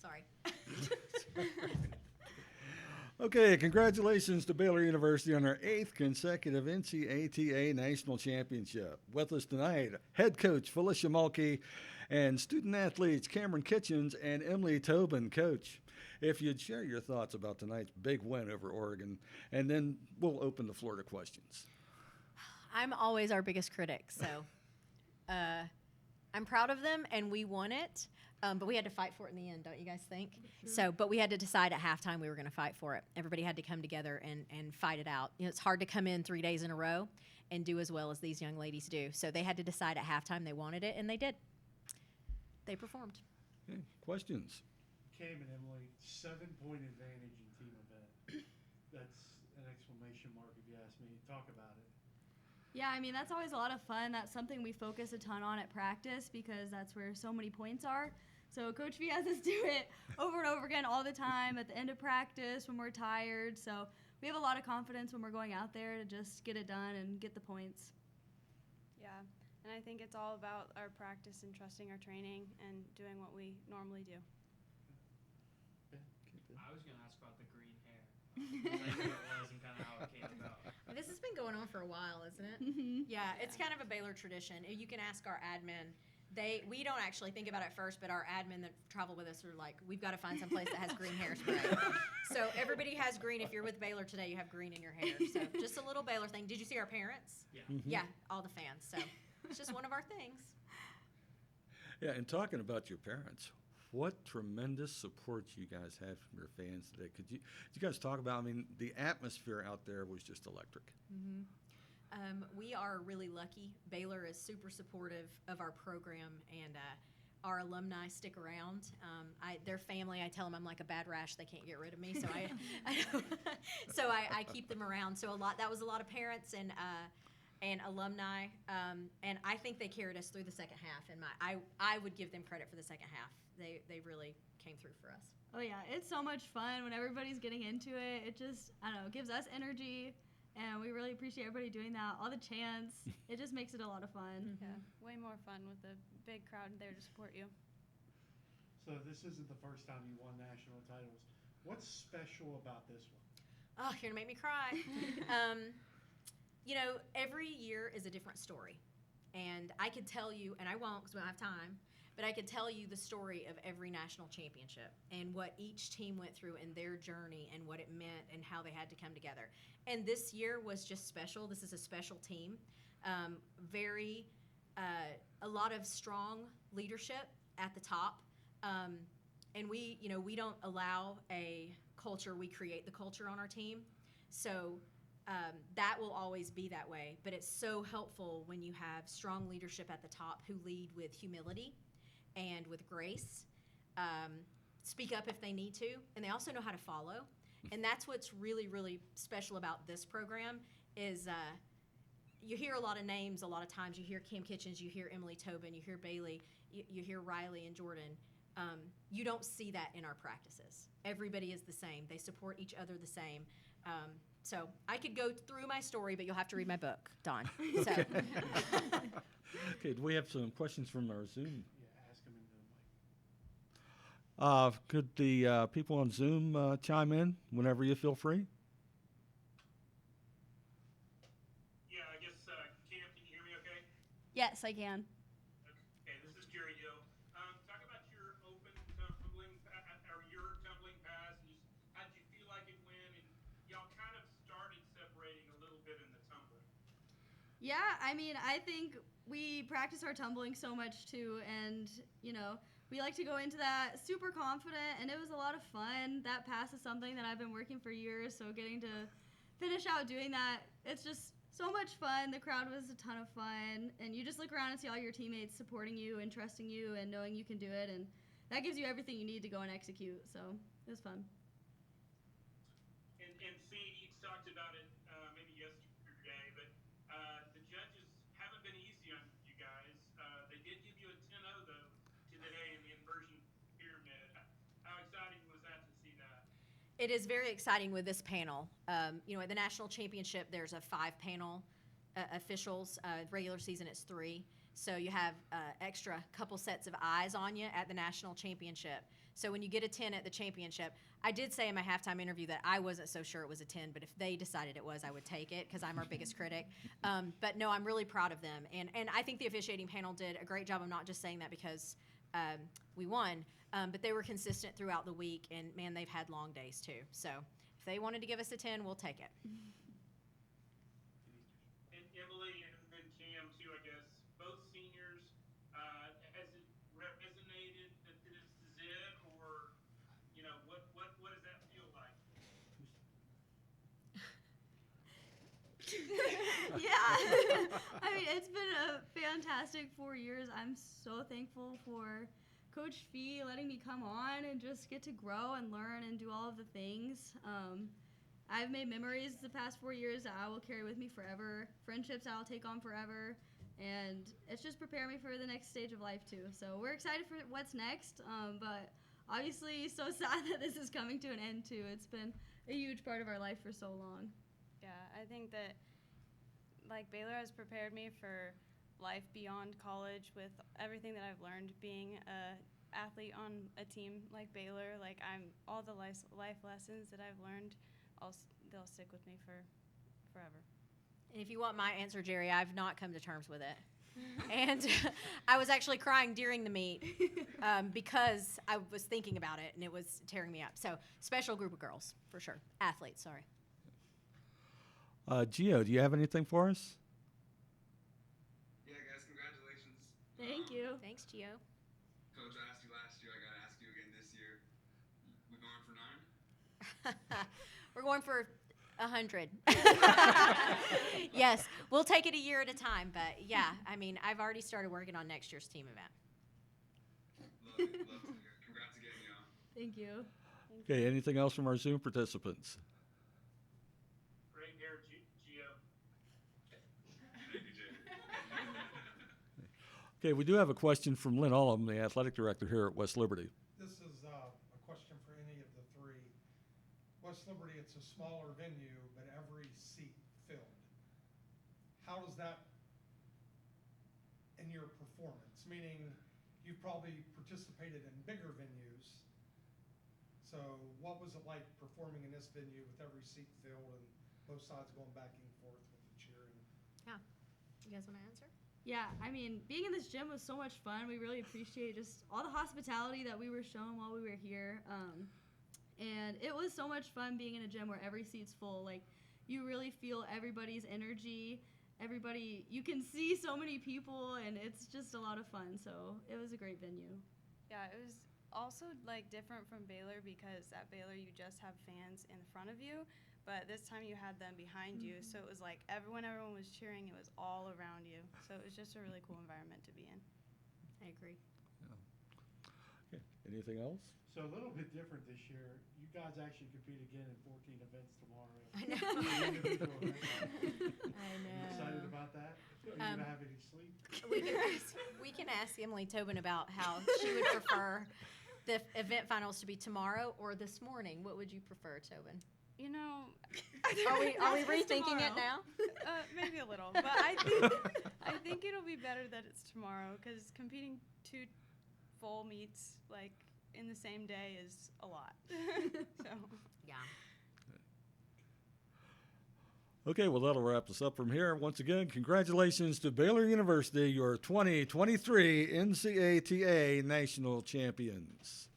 sorry. Okay, congratulations to Baylor University on their 8th consecutive NCATA National Championship. With us tonight, head coach Felicia Mulkey and student athletes Cameron Kitchens and Emily Tobin. Coach, if you'd share your thoughts about tonight's big win over Oregon, and then we'll open the floor to questions. I'm always our biggest critic, so I'm proud of them, and we won it. But we had to fight for it in the end, don't you guys think? Sure. So, but we had to decide at halftime we were going to fight for it. Everybody had to come together and fight it out. You know, it's hard to come in 3 days in a row and do as well as these young ladies do. So they had to decide at halftime they wanted it, and they did. They performed. Okay, questions? Cam and Emily, 7-point advantage in team event. That's an exclamation mark if you ask me. Talk about it. Yeah, I mean, that's always a lot of fun. That's something we focus a ton on at practice because that's where so many points are. So Coach V has us do it over and over again all the time at the end of practice when we're tired. So we have a lot of confidence when we're going out there to just get it done and get the points. Yeah, and I think it's all about our practice and trusting our training and doing what we normally do. I was going to ask about the green hair. Like what it was and kind of how it came about. This has been going on for a while, isn't it? Mm-hmm. Yeah, it's kind of a Baylor tradition. You can ask our admin. We don't actually think about it first, but our admin that travel with us are like, we've got to find some place that has green hairspray. So everybody has green. If you're with Baylor today, you have green in your hair. So just a little Baylor thing. Did you see our parents? Yeah. Mm-hmm. Yeah, all the fans. So it's just one of our things. Yeah, and talking about your parents, what tremendous support you guys had from your fans today. Could you guys talk about, I mean, the atmosphere out there was just electric. Mm-hmm. We are really lucky. Baylor is super supportive of our program, and our alumni stick around. Their family, I tell them I'm like a bad rash. They can't get rid of me, so I keep them around. So that was a lot of parents and alumni, and I think they carried us through the second half. And I would give them credit for the second half. They really came through for us. Oh, yeah, it's so much fun when everybody's getting into it. It just, I don't know, gives us energy, and we really appreciate everybody doing that. All the chants, it just makes it a lot of fun. Mm-hmm. Yeah, way more fun with a big crowd there to support you. So this isn't the first time you won national titles. What's special about this one? Oh, you're going to make me cry. You know, every year is a different story. And I could tell you, and I won't because we don't have time, but I could tell you the story of every national championship and what each team went through in their journey and what it meant and how they had to come together. And this year was just special. This is a special team. A lot of strong leadership at the top. And we don't allow a culture, we create the culture on our team. So that will always be that way. But it's so helpful when you have strong leadership at the top who lead with humility and with grace, speak up if they need to, and they also know how to follow. And that's what's really, really special about this program is you hear a lot of names a lot of times. You hear Cam Kitchens, you hear Emily Tobin, you hear Bailey, you hear Riley and Jordan. You don't see that in our practices. Everybody is the same. They support each other the same. So I could go through my story, but you'll have to read my book, Dawn. So. Okay, do we have some questions from our Zoom? Yeah, ask them into the mic. Could the people on Zoom chime in whenever you feel free? Yeah, I guess, Cam, can you hear me okay? Yes, I can. Okay, this is Jerry Hill. Talk about your open tumbling, or your tumbling pass, and just how did you feel like it went, and y'all kind of started separating a little bit in the tumbling. Yeah, I mean, I think we practice our tumbling so much too, and we like to go into that super confident, and it was a lot of fun. That pass is something that I've been working for years, so getting to finish out doing that, it's just so much fun. The crowd was a ton of fun, and you just look around and see all your teammates supporting you and trusting you and knowing you can do it, and that gives you everything you need to go and execute, so it was fun. And see, you talked about it maybe yesterday, but the judges haven't been easy on you guys. They did give you a 10-0, though, today in the inversion pyramid. How exciting was that to see that? It is very exciting with this panel. At the national championship, there's a 5-panel officials. Regular season, it's 3. So you have extra couple sets of eyes on you at the national championship. So when you get a 10 at the championship, I did say in my halftime interview that I wasn't so sure it was a 10, but if they decided it was, I would take it because I'm our biggest critic. But no, I'm really proud of them. And I think the officiating panel did a great job of not just saying that because we won, but they were consistent throughout the week. And, man, they've had long days too. So if they wanted to give us a 10, we'll take it. And Emily and then Cam too, I guess, both seniors, has it resonated that this is it, or, you know, what does that feel like? Yeah. I mean, it's been a fantastic 4 years. I'm so thankful for Coach Fee letting me come on and just get to grow and learn and do all of the things. I've made memories the past 4 years that I will carry with me forever, friendships I'll take on forever, and it's just preparing me for the next stage of life too. So we're excited for what's next, but obviously so sad that this is coming to an end too. It's been a huge part of our life for so long. Yeah, I think that like Baylor has prepared me for life beyond college with everything that I've learned being a athlete on a team like Baylor. Like all the life lessons that I've learned, they'll stick with me forever. And if you want my answer, Jerry, I've not come to terms with it. And I was actually crying during the meet because I was thinking about it and it was tearing me up. So special group of girls, for sure. Athletes, sorry. Gio, do you have anything for us? Yeah, guys, congratulations. Thank you. Thanks, Gio. Coach, I asked you last year. I got to ask you again this year. We going for 9? We're going for 100. Yes, we'll take it a year at a time. But, yeah, I mean, I've already started working on next year's team event. Love it. Love to hear it. Congrats again, y'all. Thank you. Okay, anything else from our Zoom participants? Great hair, Gio. Thank you, Jay. Okay, we do have a question from Lynn Ullum, the athletic director here at West Liberty. This is a question for any of the three. West Liberty, it's a smaller venue, but every seat filled. How does that in your performance? Meaning you've probably participated in bigger venues. So what was it like performing in this venue with every seat filled and both sides going back and forth with the cheering? Yeah. You guys want to answer? Yeah, I mean, being in this gym was so much fun. We really appreciate just all the hospitality that we were shown while we were here. And it was so much fun being in a gym where every seat's full. Like, you really feel everybody's energy. You can see so many people, and it's just a lot of fun. So it was a great venue. Yeah, it was also like different from Baylor because at Baylor you just have fans in front of you, but this time you had them behind you. So it was like everyone was cheering, it was all around you. So it was just a really cool environment to be in. I agree. Okay, anything else? So a little bit different this year. You guys actually compete again in 14 events tomorrow. I know. Individual events. I You know. excited about that? Are you gonna have any sleep? We can ask Emily Tobin about how she would prefer the event finals to be tomorrow or this morning. What would you prefer, Tobin? You know, Are we Ask us rethinking it tomorrow. now? maybe a little, but I think it'll be better that it's tomorrow because competing 2 full meets like in the same day is a lot. So Yeah. Okay, well, that'll wrap us up from here. Once again, congratulations to Baylor University, your 2023 NCATA National Champions.